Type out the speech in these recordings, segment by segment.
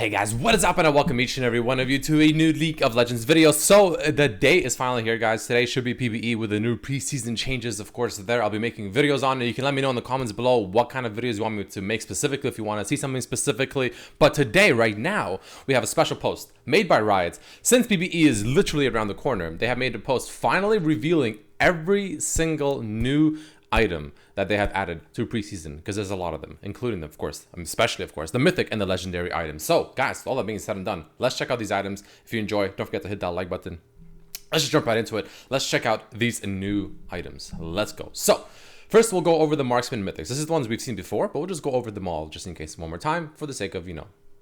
Hey guys, what is up, and I welcome each and every one of you to a new League of Legends video. So the day is finally here, guys. Today should be PvE with the new preseason changes, of course. There I'll be making videos on it. You can let me know in the comments below what kind of videos you want me to make specifically, if you want to see something specifically. But today, right now, we have a special post made by Riot. Since PvE is literally around the corner, they have made a post finally revealing every single new item that they have added to preseason, because there's a lot of them, including, of course, especially, of course, the mythic and the legendary items. So guys, all that being said and done, let's check out these items. If you enjoy, don't forget to hit that like button. Let's just jump right into it. Let's check out these new items. Let's go. So first, we'll go over the Marksman mythics. This is the ones we've seen before, but we'll just go over them all just in case one more time for the sake of,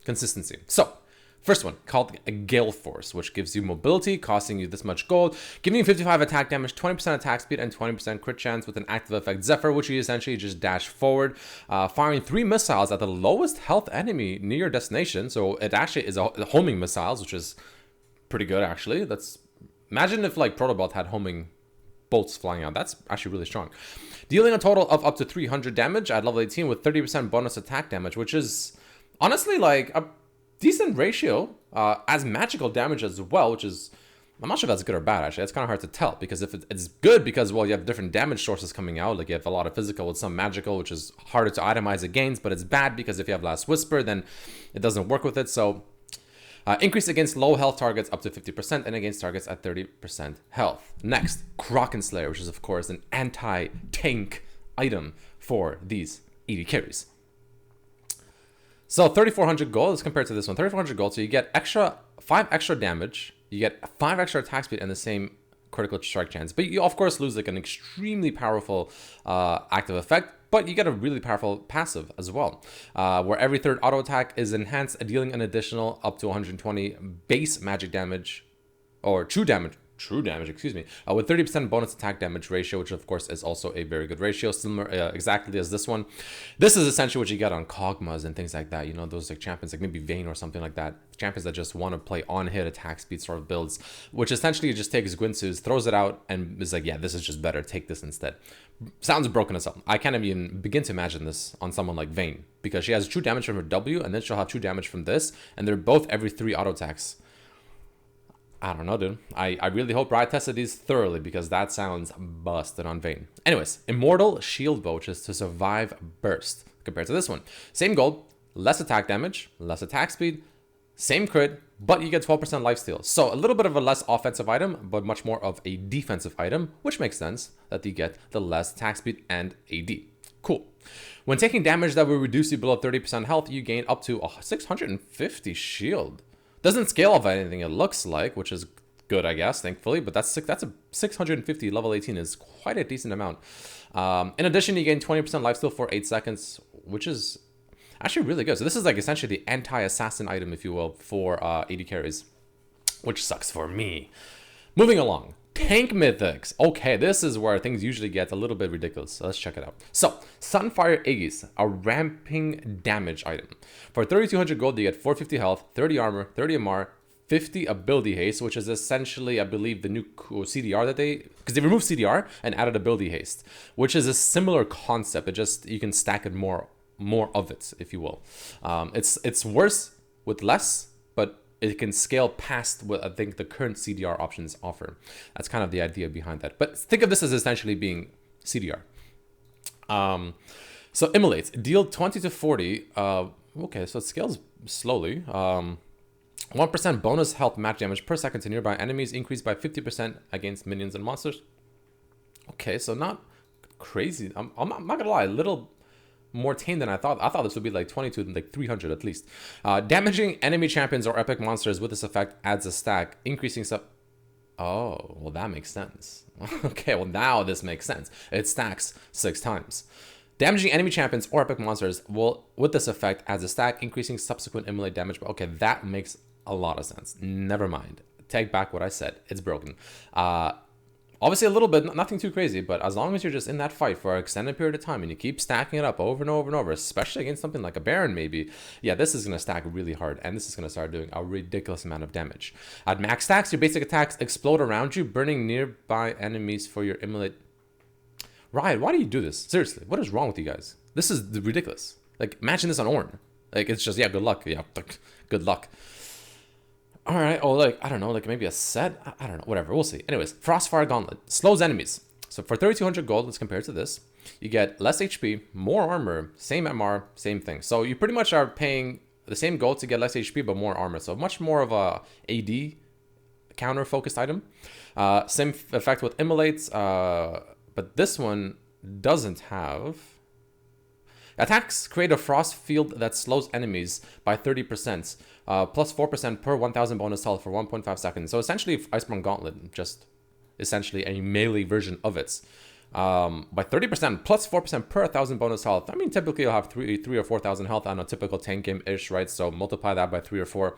consistency. So first one, called a Gale Force, which gives you mobility, costing you this much gold, giving you 55 attack damage, 20% attack speed, and 20% crit chance with an active effect Zephyr, which you essentially just dash forward, firing 3 missiles at the lowest health enemy near your destination. So it actually is a homing missiles, which is pretty good, actually. Imagine if like Protobelt had homing bolts flying out. That's actually really strong. Dealing a total of up to 300 damage at level 18 with 30% bonus attack damage, which is honestly like a decent ratio, as magical damage as well, which is, I'm not sure if that's good or bad, actually. It's kind of hard to tell, because if it's good because, well, you have different damage sources coming out, like you have a lot of physical with some magical, which is harder to itemize against, but it's bad because if you have Last Whisper, then it doesn't work with it. So increase against low health targets up to 50% and against targets at 30% health. Next, Kraken Slayer, which is, of course, an anti-tank item for these AD carries. So 3,400 gold as compared to this one. 3,400 gold, so you get 5 extra damage, you get 5 extra attack speed, and the same critical strike chance. But you, of course, lose like an extremely powerful active effect, but you get a really powerful passive as well, where every third auto attack is enhanced, dealing an additional up to 120 base magic damage, or true damage, excuse me, with 30% bonus attack damage ratio, which of course is also a very good ratio, similar exactly as this one. This is essentially what you get on Kog'Maws and things like that, those like champions like maybe Vayne or something like that, champions that just want to play on hit attack speed sort of builds, which essentially just takes Gwynsu's, throws it out, and is like, yeah, this is just better, take this instead. Sounds broken as hell. I can't even begin to imagine this on someone like Vayne, because she has true damage from her W, and then she'll have true damage from this, and they're both every 3 auto attacks. I don't know, dude. I really hope Riot tested these thoroughly, because that sounds busted on Vayne. Anyways, Immortal Shield Bow, which is to survive burst, compared to this one. Same gold, less attack damage, less attack speed, same crit, but you get 12% lifesteal. So a little bit of a less offensive item, but much more of a defensive item, which makes sense that you get the less attack speed and AD. Cool. When taking damage that will reduce you below 30% health, you gain up to 650 shield. Doesn't scale off anything, it looks like, which is good, I guess, thankfully. But that's a 650 level 18 is quite a decent amount. In addition, you gain 20% lifesteal for 8 seconds, which is actually really good. So this is like essentially the anti-assassin item, if you will, for AD carries, which sucks for me. Moving along. Tank mythics. Okay, this is where things usually get a little bit ridiculous. So let's check it out. So, Sunfire Aegis, a ramping damage item. For 3,200 gold, you get 450 health, 30 armor, 30 MR, 50 ability haste, which is essentially, I believe, the new CDR that because they removed CDR and added ability haste, which is a similar concept. It just, you can stack it more of it, if you will. It's worse with less, but it can scale past what I think the current CDR options offer. That's kind of the idea behind that. But think of this as essentially being CDR. So Immolates, deal 20 to 40. Okay, so it scales slowly. 1% bonus health match damage per second to nearby enemies, increased by 50% against minions and monsters. Okay, so not crazy. I'm not gonna lie, a little more tame than I thought. I thought this would be like 22 to like 300 at least. Damaging enemy champions or epic monsters with this effect adds a stack, increasing Oh, well, that makes sense. Okay, well, now this makes sense. It stacks 6 times. Damaging enemy champions or epic monsters with this effect adds a stack, increasing subsequent immolate damage. Okay, that makes a lot of sense. Never mind. Take back what I said. It's broken. Obviously a little bit, nothing too crazy, but as long as you're just in that fight for an extended period of time and you keep stacking it up over and over and over, especially against something like a Baron maybe, yeah, this is going to stack really hard, and this is going to start doing a ridiculous amount of damage. At max stacks, your basic attacks explode around you, burning nearby enemies for your immolate. Riot, why do you do this? Seriously, what is wrong with you guys? This is ridiculous. Like, imagine this on Ornn. Like, it's just, yeah, good luck. Yeah, good luck. All right. Oh, like, I don't know, like maybe a set. I don't know. Whatever. We'll see. Anyways, Frostfire Gauntlet slows enemies. So for 3,200 gold, let's compare it to this. You get less HP, more armor, same MR, same thing. So you pretty much are paying the same gold to get less HP, but more armor. So much more of a AD counter focused item. Same effect with Immolates, but this one doesn't have. Attacks create a frost field that slows enemies by 30%, plus 4% per 1,000 bonus health for 1.5 seconds. So essentially, Iceborne Gauntlet, just essentially a melee version of it. By 30%, plus 4% per 1,000 bonus health. I mean, typically you'll have 3 or 4,000 health on a typical tank game-ish, right? So multiply that by 3 or 4,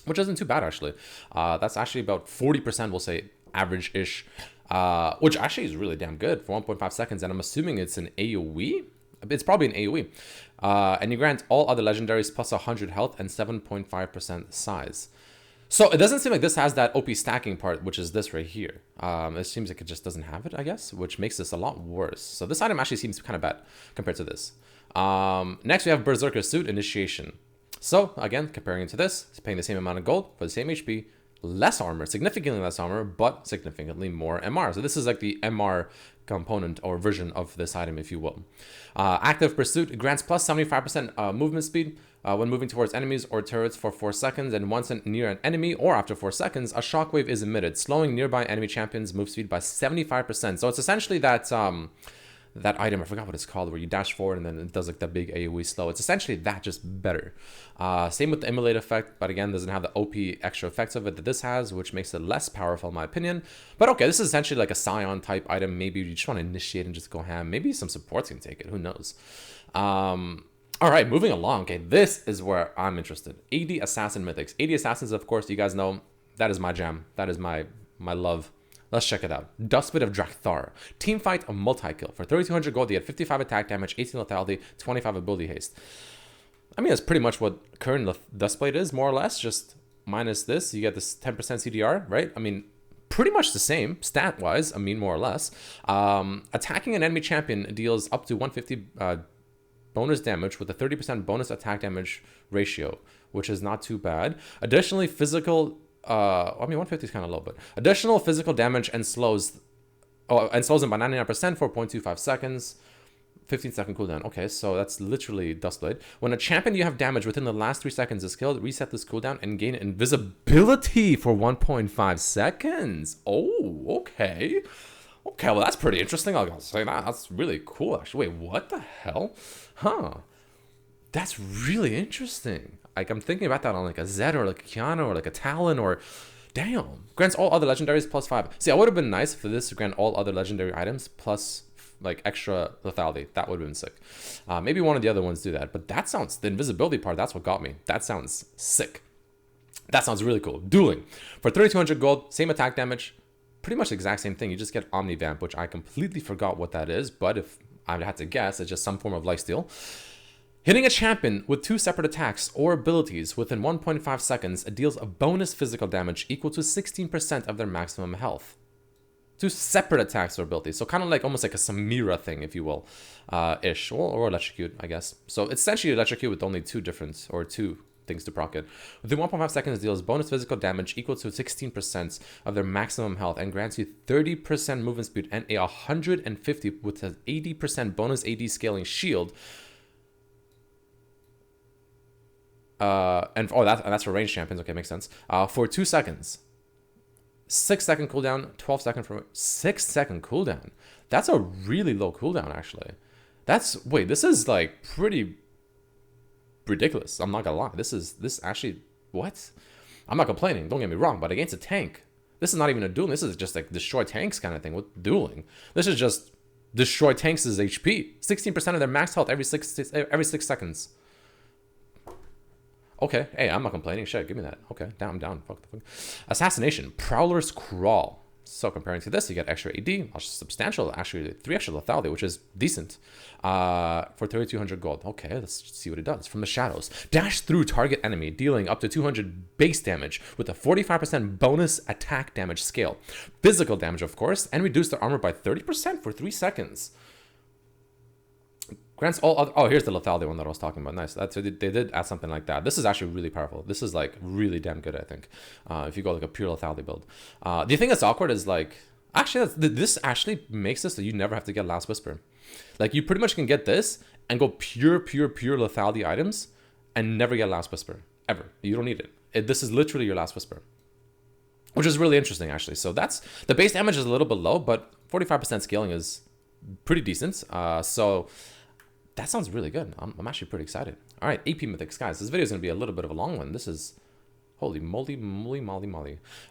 which isn't too bad, actually. That's actually about 40%, we'll say, average-ish, which actually is really damn good for 1.5 seconds. And I'm assuming it's an AoE. It's probably an AoE. And you grant all other legendaries plus 100 health and 7.5% size. So it doesn't seem like this has that OP stacking part, which is this right here. It seems like it just doesn't have it, I guess, which makes this a lot worse. So this item actually seems kind of bad compared to this. Next, we have Berserker Suit Initiation. So again, comparing it to this, it's paying the same amount of gold for the same HP, less armor, significantly less armor, but significantly more MR. So this is like the MR component or version of this item, if you will. Active Pursuit grants plus 75% movement speed when moving towards enemies or turrets for 4 seconds, and once near an enemy or after 4 seconds, a shockwave is emitted, slowing nearby enemy champions' move speed by 75%. So it's essentially that that item, I forgot what it's called, where you dash forward and then it does like that big AoE slow. It's essentially that, just better. Same with the Immolate effect, but again, doesn't have the OP extra effects of it that this has, which makes it less powerful in my opinion. But okay, this is essentially like a Scion type item. Maybe you just want to initiate and just go ham. Maybe some supports can take it, who knows. All right, moving along. Okay, this is where I'm interested. AD Assassin Mythics. AD Assassins, of course, you guys know, that is my jam. That is my love. Let's check it out. Dustbit of Drakthar. Teamfight a multi-kill. For 3,200 gold, you get 55 attack damage, 18 lethality, 25 ability haste. I mean, that's pretty much what current Dustblade is, more or less. Just minus this, you get this 10% CDR, right? I mean, pretty much the same, stat-wise, I mean, more or less. Attacking an enemy champion deals up to 150 bonus damage with a 30% bonus attack damage ratio, which is not too bad. Additionally, physical... I mean, 150 is kind of low, but additional physical damage and slows them by 99% for 0.25 seconds, 15-second cooldown. Okay, so that's literally Dustblade. When a champion you have damage within the last 3 seconds is killed, reset this cooldown and gain invisibility for 1.5 seconds. Oh, okay. Okay, well, that's pretty interesting. I'll say that. That's really cool, actually. Wait, what the hell? Huh. That's really interesting. Like, I'm thinking about that on like a Zed or like a Kiana or like a Talon or... Damn. Grants all other legendaries plus 5. See, I would have been nice for this to grant all other legendary items plus like extra lethality. That would have been sick. Maybe one of the other ones do that. But that sounds... The invisibility part, that's what got me. That sounds sick. That sounds really cool. Dueling. For 3,200 gold, same attack damage. Pretty much the exact same thing. You just get Omnivamp, which I completely forgot what that is. But if I had to guess, it's just some form of lifesteal. Hitting a champion with 2 separate attacks or abilities within 1.5 seconds deals a bonus physical damage equal to 16% of their maximum health. 2 separate attacks or abilities. So kind of like almost like a Samira thing, if you will, ish, or electrocute, I guess. So it's essentially electrocute with only 2 things to proc it. Within 1.5 seconds deals bonus physical damage equal to 16% of their maximum health and grants you 30% movement speed and a 150 with an 80% bonus AD scaling shield. That's for ranged champions. Okay, makes sense. For 2 seconds. 6-second cooldown, 12-second from 6-second cooldown. That's a really low cooldown, actually. This is like pretty ridiculous. I'm not gonna lie. This actually, what? I'm not complaining, don't get me wrong, but against a tank, this is not even a duel. This is just like destroy tanks kind of thing with dueling. This is just destroy tanks' HP. 16% of their max health every 6 seconds. Okay, hey, I'm not complaining. Shit, give me that. Okay, down. Fuck the fuck. Assassination, Prowler's Crawl. So comparing to this, you get extra AD, substantial, actually 3 extra lethality, which is decent. For 3,200 gold. Okay, let's see what it does. From the shadows, dash through target enemy, dealing up to 200 base damage with a 45% bonus attack damage scale. Physical damage, of course, and reduce their armor by 30% for 3 seconds. Grants all other, oh, here's the lethality one that I was talking about. Nice. That's, they did add something like that. This is actually really powerful. This is like really damn good, I think. If you go like a pure lethality build. The thing that's awkward is like, actually, this actually makes this so you never have to get Last Whisper. Like you pretty much can get this and go pure lethality items and never get Last Whisper, ever. You don't need it. This is literally your Last Whisper, which is really interesting actually. So that's, the base damage is a little bit low, but 45% scaling is pretty decent. So that sounds really good. I'm actually pretty excited. All right, AP Mythics, guys. This video is going to be a little bit of a long one. This is, holy moly.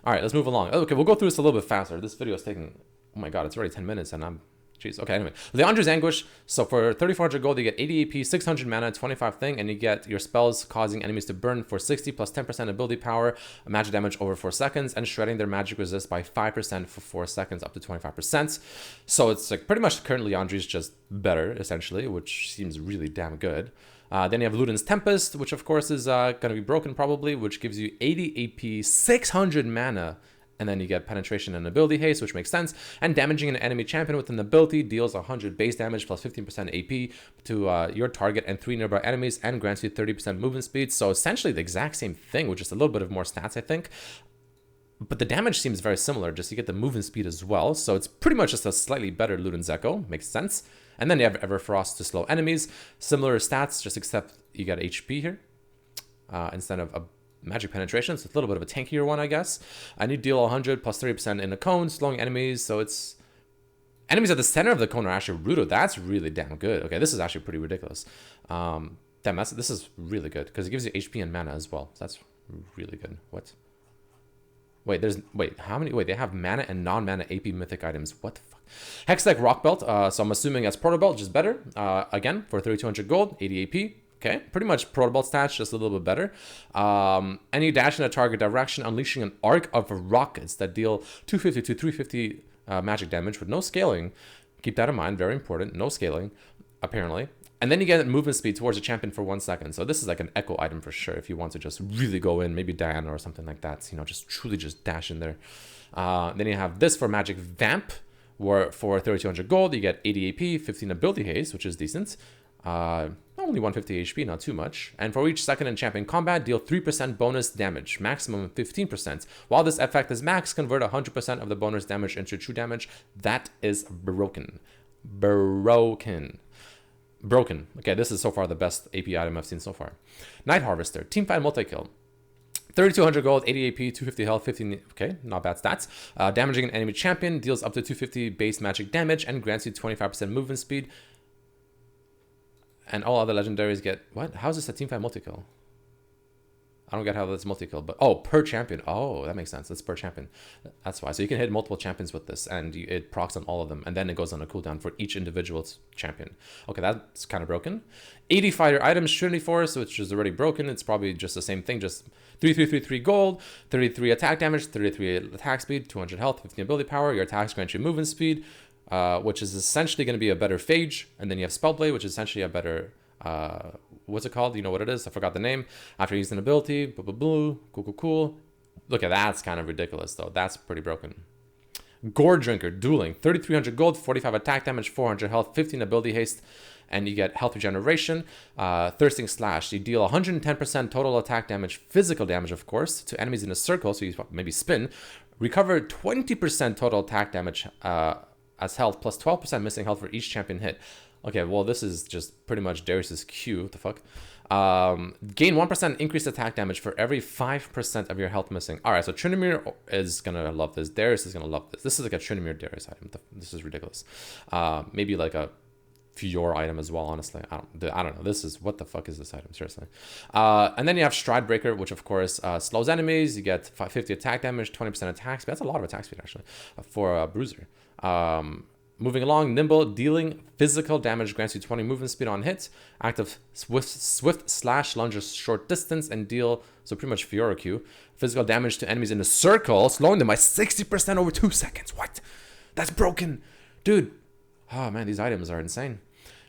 All right, let's move along. Okay, we'll go through this a little bit faster. This video is taking, oh my God, it's already 10 minutes and I'm, jeez. Okay, anyway. Leandra's Anguish. So for 3,400 gold, you get 80 AP, 600 mana, 25 thing, and you get your spells causing enemies to burn for 60 plus 10% ability power, magic damage over 4 seconds, and shredding their magic resist by 5% for 4 seconds up to 25%. So it's like pretty much currently Leandra's just better, essentially, which seems really damn good. Then you have Luden's Tempest, which of course is going to be broken probably, which gives you 80 AP, 600 mana, and then you get penetration and ability haste, which makes sense. And damaging an enemy champion with an ability deals 100 base damage plus 15% AP to your target and 3 nearby enemies, and grants you 30% movement speed. So essentially the exact same thing with just a little bit of more stats, I think. But the damage seems very similar, just you get the movement speed as well. So it's pretty much just a slightly better Luden's Echo, makes sense. And then you have Everfrost to slow enemies. Similar stats, just except you get HP here instead of a magic penetration. So it's a little bit of a tankier one, I guess. And you deal 100 plus 30% in the cone, slowing enemies. So it's enemies at the center of the cone are actually Rudo. That's really damn good. Okay, this is actually pretty ridiculous. This is really good because it gives you HP and mana as well. So that's really good. What? Wait, how many? Wait, they have mana and non-mana AP mythic items. What the fuck? Hextech Rock Belt. So I'm assuming that's Proto Belt, just better. Again, for 3,200 gold, 80 AP. Okay, pretty much Proto Belt stats, just a little bit better. And you dash in a target direction, unleashing an arc of rockets that deal 250 to 350 magic damage with no scaling. Keep that in mind, very important. No scaling, apparently. And then you get movement speed towards a champion for 1 second. So this is like an echo item for sure if you want to just really go in, maybe Diana or something like that. You know, just truly just dash in there. Then you have this for Magic Vamp, where for 3,200 gold, you get 80 AP, 15 ability haste, which is decent. Only 150 HP, not too much. And for each second in champion combat, deal 3% bonus damage, maximum 15%. While this effect is max, convert 100% of the bonus damage into true damage. That is broken. Broken. Okay, this is so far the best AP item I've seen so far. Night Harvester, Teamfight Multi-Kill. 3,200 gold, 80 AP, 250 health, 15... Okay, not bad stats. Damaging an enemy champion, deals up to 250 base magic damage, and grants you 25% movement speed. And all other legendaries get... What? How is this a Teamfight Multi-Kill? I don't get how that's multi-kill, but... Oh, per champion. Oh, that makes sense. That's per champion. That's why. So you can hit multiple champions with this, and it procs on all of them. And then it goes on a cooldown for each individual champion. Okay, that's kind of broken. 80 fighter items, Trinity Force, which is already broken. It's probably just the same thing, just 3,333 gold, 33 attack damage, 33 attack speed, 200 health, 15 ability power. Your attacks grant you movement speed, which is essentially going to be a better Phage. And then you have Spellblade, which is essentially a better... what's it called? You know what it is? I forgot the name. After using an ability, cool. Look at that. It's kind of ridiculous though. That's pretty broken. Gore Drinker, Dueling, 3,300 gold, 45 attack damage, 400 health, 15 ability haste, and you get health regeneration. Thirsting Slash, you deal 110% total attack damage, physical damage of course, to enemies in a circle, so you maybe spin. Recover 20% total attack damage as health, plus 12% missing health for each champion hit. Okay, well, this is just pretty much Darius's Q. What the fuck? Gain 1% increased attack damage for every 5% of your health missing. All right, so Trinimir is going to love this. Darius is going to love this. This is like a Trinimir Darius item. This is ridiculous. Maybe like a Fior item as well, honestly. I don't know. This is... What the fuck is this item? Seriously. And then you have Stride Breaker, which of course slows enemies. You get 50 attack damage, 20% attack speed. That's a lot of attack speed, actually, for a Bruiser. Moving along, Nimble, dealing physical damage, grants you 20 movement speed on hits. Active Swift Slash, lunges short distance and deal, so pretty much Fiora Q. Physical damage to enemies in a circle, slowing them by 60% over 2 seconds. What? That's broken. Dude. Oh man, these items are insane.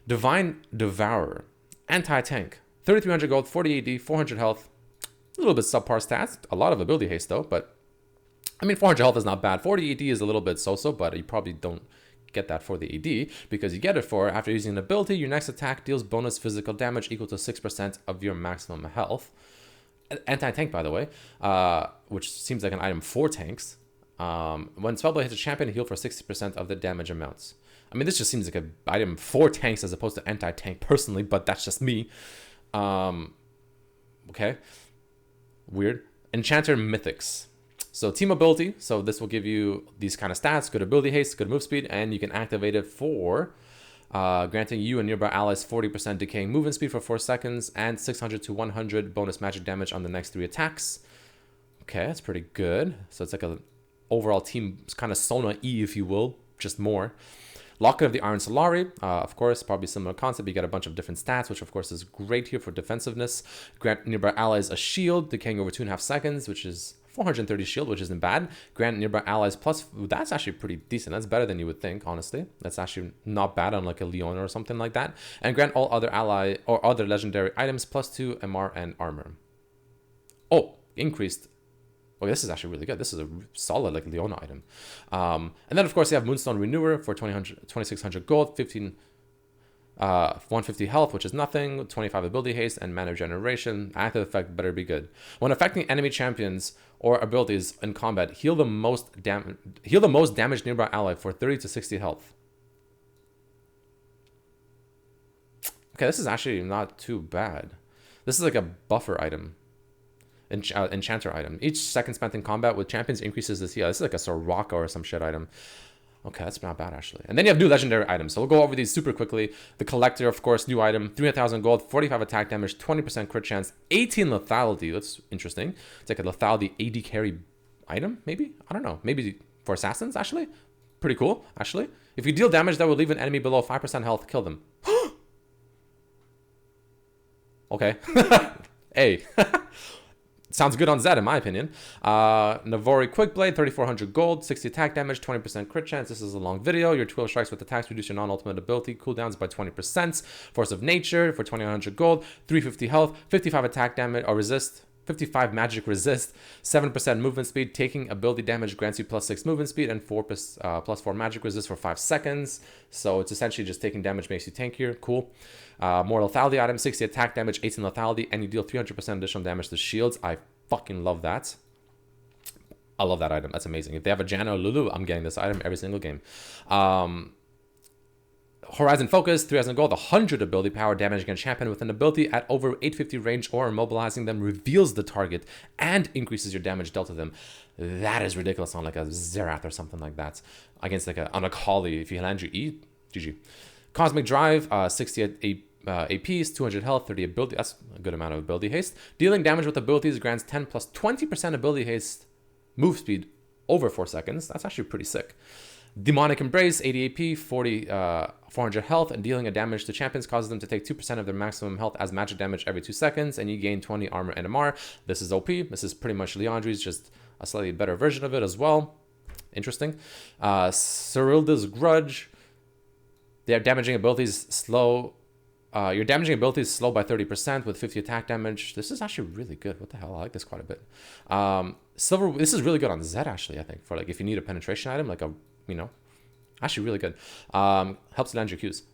Divine Devourer, Anti-Tank, 3,300 gold, 40 AD, 400 health. A little bit subpar stats. A lot of ability haste though, but... I mean, 400 health is not bad. 40 AD is a little bit so-so, but you probably don't get that for the AD, because you get it for after using an ability, your next attack deals bonus physical damage equal to 6% of your maximum health. Anti-tank, by the way, which seems like an item for tanks. When Spellblade hits a champion, heal for 60% of the damage amounts. I mean, this just seems like an item for tanks as opposed to anti-tank personally, but that's just me. Okay. Weird. Enchanter Mythics. So team ability. So this will give you these kind of stats: good ability haste, good move speed, and you can activate it for granting you and nearby allies 40% decaying movement speed for 4 seconds and 600 to 100 bonus magic damage on the next 3 attacks. Okay, that's pretty good. So it's like a overall team kind of Sona-y, if you will, just more. Locket of the Iron Solari, of course, probably similar concept. You get a bunch of different stats, which of course is great here for defensiveness. Grant nearby allies a shield, decaying over 2.5 seconds, which is 430 shield, which isn't bad. Grant nearby allies plus, that's actually pretty decent. That's better than you would think, honestly. That's actually not bad on like a Leona or something like that. And grant all other ally or other legendary items plus 2 MR and armor. Oh, increased. Oh, this is actually really good. This is a solid like Leona item. And then of course you have Moonstone Renewer for 2600 gold, 150 health, which is nothing, 25 ability haste, and mana regeneration. Active effect better be good. When affecting enemy champions or abilities in combat, heal the most damaged nearby ally for 30 to 60 health. Okay, this is actually not too bad. This is like a buffer item. Enchanter item. Each second spent in combat with champions increases this heal. This is like a Soraka or some shit item. Okay, that's not bad actually. And then you have new legendary items. So we'll go over these super quickly. The Collector, of course, new item, 300,000 gold, 45 attack damage, 20% crit chance, 18 lethality. That's interesting. It's like a lethality AD carry item, maybe? I don't know. Maybe for assassins, actually? Pretty cool, actually. If you deal damage that will leave an enemy below 5% health, kill them. Okay. Hey. Sounds good on Zed, in my opinion. Navori Quickblade, 3,400 gold, 60 attack damage, 20% crit chance. This is a long video. Your 12 strikes with attacks reduce your non-ultimate ability cooldowns by 20%. Force of Nature for 2,900 gold, 350 health, 55 attack damage or resist, 55 magic resist, 7% movement speed. Taking ability damage grants you plus 6 movement speed and plus 4 magic resist for 5 seconds. So it's essentially just taking damage makes you tankier. Cool. More lethality item, 60 attack damage, 18 lethality, and you deal 300% additional damage to shields. I fucking love that. I love that item. That's amazing. If they have a Janna or Lulu, I'm getting this item every single game. Horizon Focus, 3,000 gold, 100 ability power, damaging a champion with an ability at over 850 range or immobilizing them, reveals the target and increases your damage dealt to them. That is ridiculous on like a Zerath or something like that. Against like on a Kali, if you land your E, GG. Cosmic Drive, 60 APs, 200 health, 30 ability. That's a good amount of ability haste. Dealing damage with abilities grants 10 plus 20% ability haste move speed over 4 seconds. That's actually pretty sick. Demonic Embrace, 80 AP, 400 health, and dealing a damage to champions causes them to take 2% of their maximum health as magic damage every 2 seconds, and you gain 20 armor and MR. This is OP. This is pretty much Leandri's, just a slightly better version of it as well. Interesting. Cyrilda's Grudge. Their damaging abilities slow. Your damaging ability is slow by 30% with 50 attack damage. This is actually really good. What the hell? I like this quite a bit. Silver. This is really good on Zed actually. I think for like if you need a penetration item, like a actually really good. Helps land your Qs.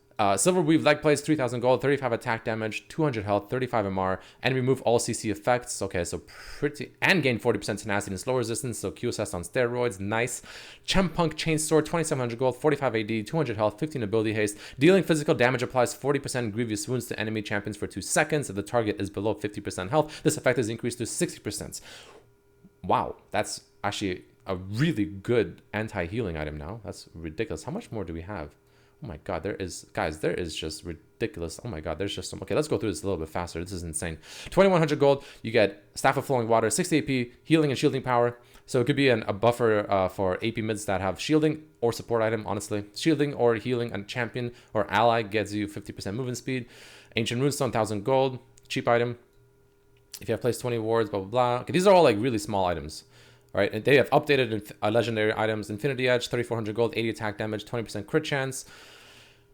Silver Weave leg plates, 3,000 gold, 35 attack damage, 200 health, 35 MR, and remove all CC effects. Okay, so pretty, and gain 40% tenacity and slow resistance, so QSS on steroids, nice. Chempunk Chainsword, 2,700 gold, 45 AD, 200 health, 15 ability haste. Dealing physical damage applies 40% grievous wounds to enemy champions for 2 seconds if the target is below 50% health. This effect is increased to 60%. Wow, that's actually a really good anti-healing item now. That's ridiculous. How much more do we have? Oh my god, there is, guys, there is just ridiculous. Oh my god, there's just some. Okay, let's go through this a little bit faster. This is insane. 2,100 gold, you get Staff of Flowing Water, 60 AP, healing and shielding power. So it could be a buffer for AP mids that have shielding or support item, honestly. Shielding or healing and champion or ally gets you 50% movement speed. Ancient Runestone, 1,000 gold, cheap item. If you have placed 20 wards, blah, blah, blah. Okay, these are all like really small items. Right, and they have updated legendary items. Infinity Edge, 3,400 gold, 80 attack damage, 20% crit chance.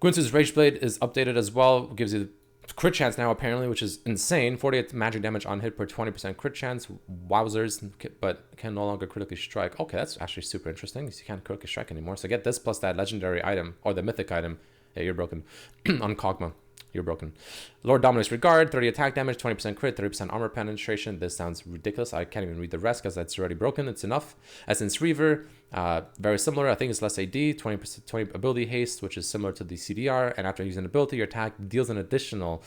Gwynsu's Rage Blade is updated as well. Gives you crit chance now apparently, which is insane. 48 magic damage on hit per 20% crit chance. Wowzers, but can no longer critically strike. Okay, that's actually super interesting. You can't critically strike anymore. So get this plus that legendary item or the mythic item. Yeah, you're broken. On Kog'Maw, you're broken. Lord Dominus Regard, 30 attack damage, 20% crit, 30% armor penetration. This sounds ridiculous. I can't even read the rest because that's already broken. It's enough. Essence Reaver, very similar. I think it's less AD, 20% 20 ability haste, which is similar to the CDR. And after using an ability, your attack deals an additional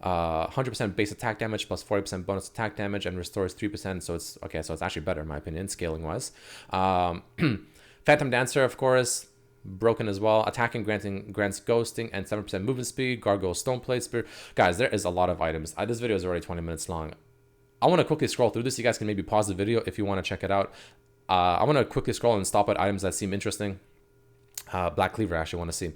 100% base attack damage plus 40% bonus attack damage and restores 3%. So it's okay. So it's actually better in my opinion, scaling wise. Phantom Dancer, of course. Broken as well. Attacking grants ghosting and 7% movement speed. Gargoyle Stoneplate Spear. Guys, there is a lot of items. This video is already 20 minutes long. I want to quickly scroll through this. You guys can maybe pause the video if you want to check it out. I want to quickly scroll and stop at items that seem interesting. Black Cleaver I actually want to see.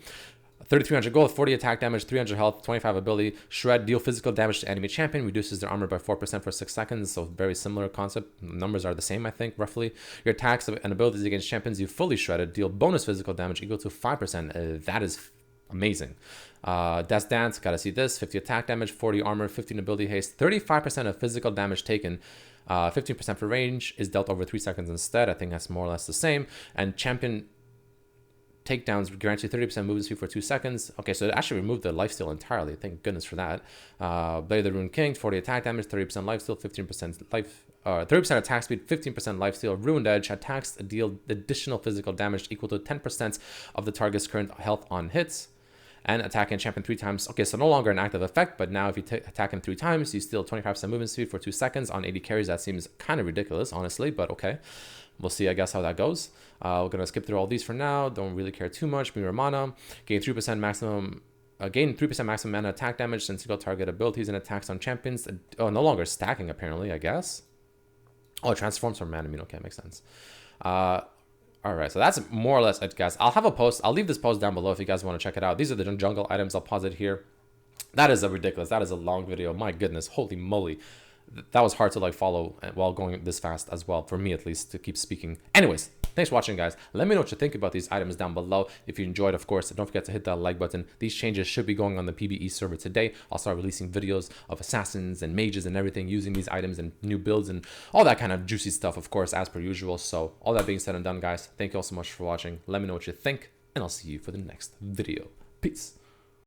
3,300 gold, 40 attack damage, 300 health, 25 ability. Shred, deal physical damage to enemy champion, reduces their armor by 4% for 6 seconds. So very similar concept. Numbers are the same, I think, roughly. Your attacks and abilities against champions you fully shredded deal bonus physical damage equal to 5%. That is amazing. Death Dance, gotta see this. 50 attack damage, 40 armor, 15 ability haste, 35% of physical damage taken. 15% for range is dealt over 3 seconds instead. I think that's more or less the same. And champion takedowns grant you 30% movement speed for 2 seconds. Okay, so it actually removed the lifesteal entirely. Thank goodness for that. Blade of the Rune King, 40 attack damage, 30% lifesteal, 15% life, 30% attack speed, 15% lifesteal. Ruined Edge, attacks deal additional physical damage equal to 10% of the target's current health on hits. And attacking champion 3 times. Okay, so no longer an active effect, but now if you attack him 3 times, you steal 25% movement speed for 2 seconds on 80 carries. That seems kind of ridiculous, honestly, but okay. We'll see, I guess, how that goes. We're going to skip through all these for now. Don't really care too much. Mirror Mana. Gain 3% maximum... gain 3% maximum mana attack damage and single target abilities and attacks on champions. Oh, no longer stacking, apparently, I guess. Oh, it transforms from mana. Okay, makes sense. Alright, so that's more or less it, guys. I'll have a post. I'll leave this post down below if you guys want to check it out. These are the jungle items. I'll pause it here. That is a ridiculous. That is a long video. My goodness. Holy moly. That was hard to like follow while going this fast as well, for me at least, to keep speaking. Anyways, thanks for watching, guys. Let me know what you think about these items down below. If you enjoyed, of course, don't forget to hit that like button. These changes should be going on the PBE server today. I'll start releasing videos of assassins and mages and everything using these items and new builds and all that kind of juicy stuff, of course, as per usual. So all that being said and done, guys, thank you all so much for watching. Let me know what you think, and I'll see you for the next video. Peace.